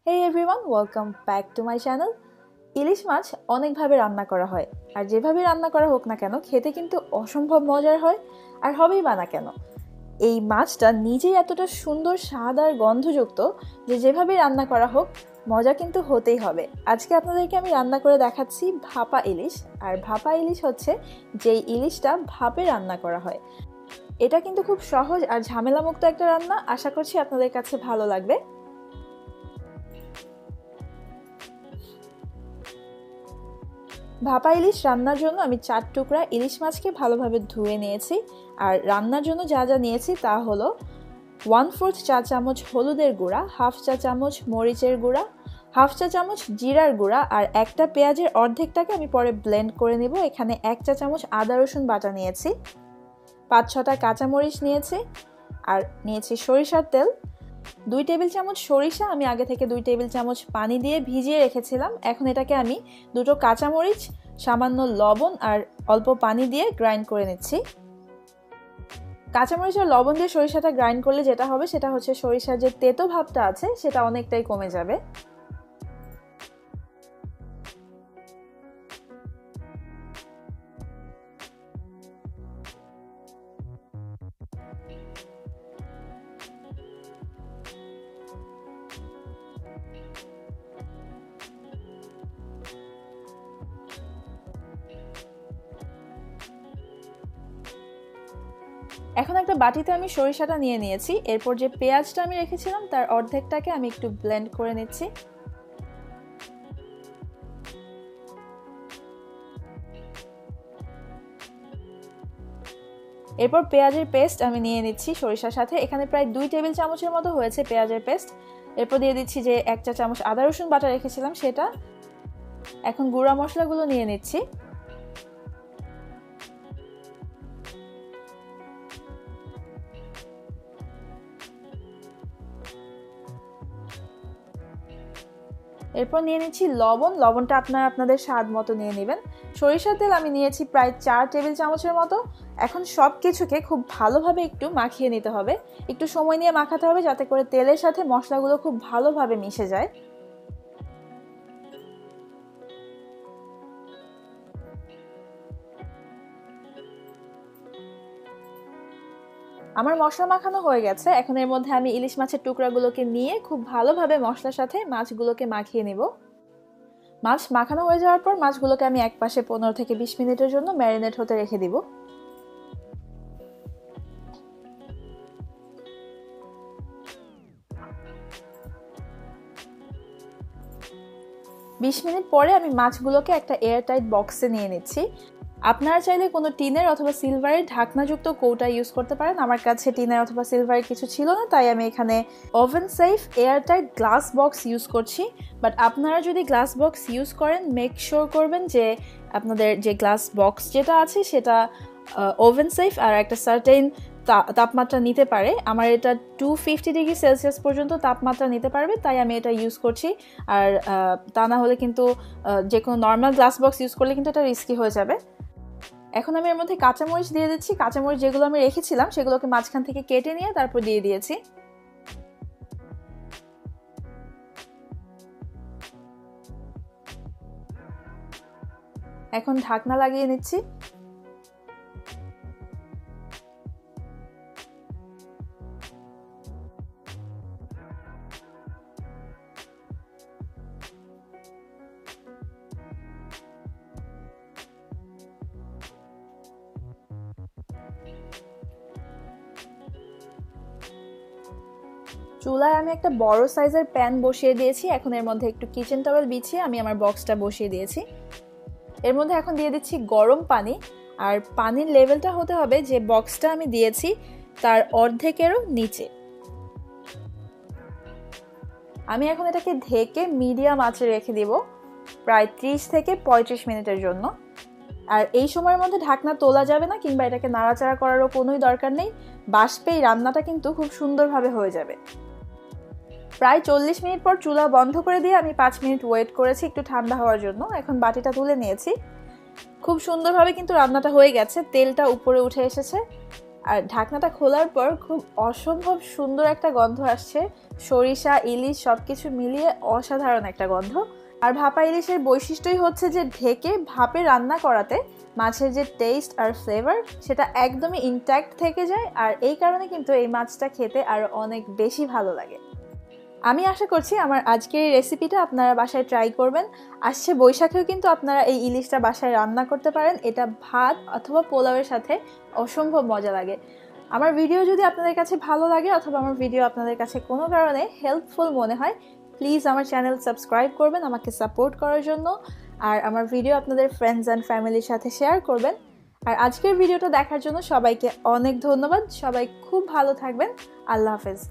Hey everyone, welcome back to my channel. ইলিশ মাছ অনেকভাবে রান্না করা হয়, আর যেভাবে রান্না করা হোক না কেন খেতে কিন্তু অসম্ভব মজার হয়। আর হবেই বা না কেন, এই মাছটা নিজেই এতটা সুন্দর স্বাদ আর গন্ধযুক্ত যে যেভাবে রান্না করা হোক মজা কিন্তু হতেই হবে। আজকে আপনাদেরকে আমি রান্না করে দেখাচ্ছি ভাপা ইলিশ। আর ভাপা ইলিশ হচ্ছে যেই ইলিশটা ভাপে রান্না করা হয়। এটা কিন্তু খুব সহজ আর ঝামেলামুক্ত একটা রান্না। আশা করছি আপনাদের কাছে ভালো লাগবে। ভাপা ইলিশ রান্নার জন্য আমি 4 টুকরা ইলিশ মাছকে ভালোভাবে ধুয়ে নিয়েছি। আর রান্নার জন্য যা যা নিয়েছি তা হলো 1/4 চা চামচ হলুদের গুঁড়া, 1/2 চা চামচ মরিচের গুঁড়া, 1/2 চা চামচ জিরার গুঁড়া, আর একটা পেঁয়াজের অর্ধেকটাকে আমি পরে ব্লেন্ড করে নিব। এখানে 1 চা চামচ আদা রসুন বাটা নিয়েছি, 5-6টা কাঁচামরিচ নিয়েছি, আর নিয়েছি সরিষার তেল 2 টেবিল চামচ সরিষা আমি আগে থেকে 2 টেবিল চামচ পানি দিয়ে ভিজিয়ে রেখেছিলাম। এখন এটাকে আমি দুটো কাঁচামরিচ, সামান্য লবণ আর অল্প পানি দিয়ে গ্রাইন্ড করে নিচ্ছি। কাঁচামরিচ আর লবণ দিয়ে সরিষাটা গ্রাইন্ড করলে যেটা হবে সেটা হচ্ছে সরিষার যে তেতো ভাবটা আছে সেটা অনেকটাই কমে যাবে। এখন একটা বাটিতে আমি সরিষাটা নিয়ে নিয়েছি। এরপর যে পেঁয়াজটা আমি রেখেছিলাম তার অর্ধেকটাকে আমি একটু ব্লেন্ড করে নিচ্ছি। এরপর পেঁয়াজের পেস্ট আমি নিয়ে নিচ্ছি সরিষার সাথে। এখানে প্রায় 2 টেবিল চামচের মতো হয়েছে পেঁয়াজের পেস্ট। এরপর দিয়ে দিচ্ছি যে 1 চা চামচ আদা রসুন বাটা রেখেছিলাম সেটা। এখন গুঁড়া মশলাগুলো নিয়ে নিচ্ছি। এরপর নিয়ে নিচ্ছি লবণ। লবণটা আপনারা আপনাদের স্বাদ মতো নিয়ে নেবেন। সরিষার তেল আমি নিয়েছি প্রায় 4 টেবিল চামচের মতো। এখন সব কিছুকে খুব ভালোভাবে একটু মাখিয়ে নিতে হবে। একটু সময় নিয়ে মাখাতে হবে যাতে করে তেলের সাথে মশলাগুলো খুব ভালোভাবে মিশে যায়। আমার মশলা মাখানো হয়ে গেছে। এখন এর মধ্যে আমি ইলিশ মাছের টুকরাগুলোকে নিয়ে খুব ভালোভাবে মশলার সাথে মাছগুলোকে মাখিয়ে নিব। মাছ মাখানো হয়ে যাওয়ার পর মাছগুলোকে আমি একপাশে 15 থেকে 20 মিনিটের জন্য ম্যারিনেট হতে রেখে দিব। বিশ মিনিট পরে আমি মাছগুলোকে একটা এয়ারটাইট বক্সে নিয়ে নিচ্ছি। আপনারা চাইলে কোনো টিনের অথবা সিলভারের ঢাকনাযুক্ত কৌটা ইউজ করতে পারেন। আমার কাছে টিনের অথবা সিলভারের কিছু ছিল না, তাই আমি এখানে oven safe airtight glass box use করছি। বাট আপনারা যদি গ্লাস বক্স ইউজ করেন মেক শিওর করবেন যে আপনাদের যে গ্লাস বক্স যেটা আছে সেটা ওভেন সেফ আর একটা সার্টেন তাপমাত্রা নিতে পারে। আমার এটা 250 ডিগ্রি সেলসিয়াস পর্যন্ত তাপমাত্রা নিতে পারবে, তাই আমি এটা ইউজ করছি। আর তা না হলে কিন্তু যে কোনো নর্মাল গ্লাস বক্স ইউজ করলে কিন্তু এটা রিস্কি হয়ে যাবে। এখন আমি এর মধ্যে কাঁচামরিচ দিয়ে দিচ্ছি। কাঁচামরিচ যেগুলো আমি রেখেছিলাম সেগুলোকে মাঝখান থেকে কেটে নিয়ে তারপর দিয়ে দিয়েছি। এখন ঢাকনা লাগিয়ে নিচ্ছি। চুলায় আমি একটা বড় সাইজের প্যান বসিয়ে দিয়েছি। এখন এর মধ্যে একটু কিচেন টাওয়েল বিছিয়ে আমি আমার বক্সটা বসিয়ে দিয়েছি। এর মধ্যে এখন দিয়ে দিচ্ছি গরম পানি। আর পানির লেভেলটা হতে হবে যে বক্সটা আমি দিয়েছি তার অর্ধেকেরও নিচে। আমি এখন এটাকে ঢেকে মিডিয়াম আঁচে রেখে দিব প্রায় 30 থেকে 35 মিনিটের জন্য। আর এই সময়ের মধ্যে ঢাকনা তোলা যাবে না কিংবা এটাকে নাড়াচাড়া করারও কোনোই দরকার নেই। বাষ্পেই রান্নাটা কিন্তু খুব সুন্দরভাবে হয়ে যাবে। প্রায় 40 মিনিট পর চুলা বন্ধ করে দিয়ে আমি 5 মিনিট ওয়েট করেছি একটু ঠান্ডা হওয়ার জন্য। এখন বাটিটা তুলে নিয়েছি। খুব সুন্দরভাবে কিন্তু রান্নাটা হয়ে গেছে, তেলটা উপরে উঠে এসেছে। আর ঢাকনাটা খোলার পর খুব অসম্ভব সুন্দর একটা গন্ধ আসছে। সরিষা, ইলিশ সবকিছু মিলিয়ে অসাধারণ একটা গন্ধ। আর ভাপা ইলিশের বৈশিষ্ট্যই হচ্ছে যে ঢেকে ভাপে রান্না করাতে মাছের যে টেস্ট আর ফ্লেভার সেটা একদমই ইনট্যাক্ট থেকে যায়, আর এই কারণে কিন্তু এই মাছটা খেতে আরও অনেক বেশি ভালো লাগে। আমি আশা করছি আমার আজকের এই রেসিপিটা আপনারা বাসায় ট্রাই করবেন। আসছে বৈশাখেও কিন্তু আপনারা এই ইলিশটা বাসায় রান্না করতে পারেন। এটা ভাত অথবা পোলাওয়ের সাথে অসম্ভব মজা লাগে। আমার ভিডিও যদি আপনাদের কাছে ভালো লাগে অথবা আমার ভিডিও আপনাদের কাছে কোনো কারণে হেল্পফুল মনে হয়, প্লিজ আমার চ্যানেল সাবস্ক্রাইব করবেন আমাকে সাপোর্ট করার জন্য। আর আমার ভিডিও আপনাদের ফ্রেন্ডস অ্যান্ড ফ্যামিলির সাথে শেয়ার করবেন। আর আজকের ভিডিওটা দেখার জন্য সবাইকে অনেক ধন্যবাদ। সবাই খুব ভালো থাকবেন। আল্লাহ হাফেজ।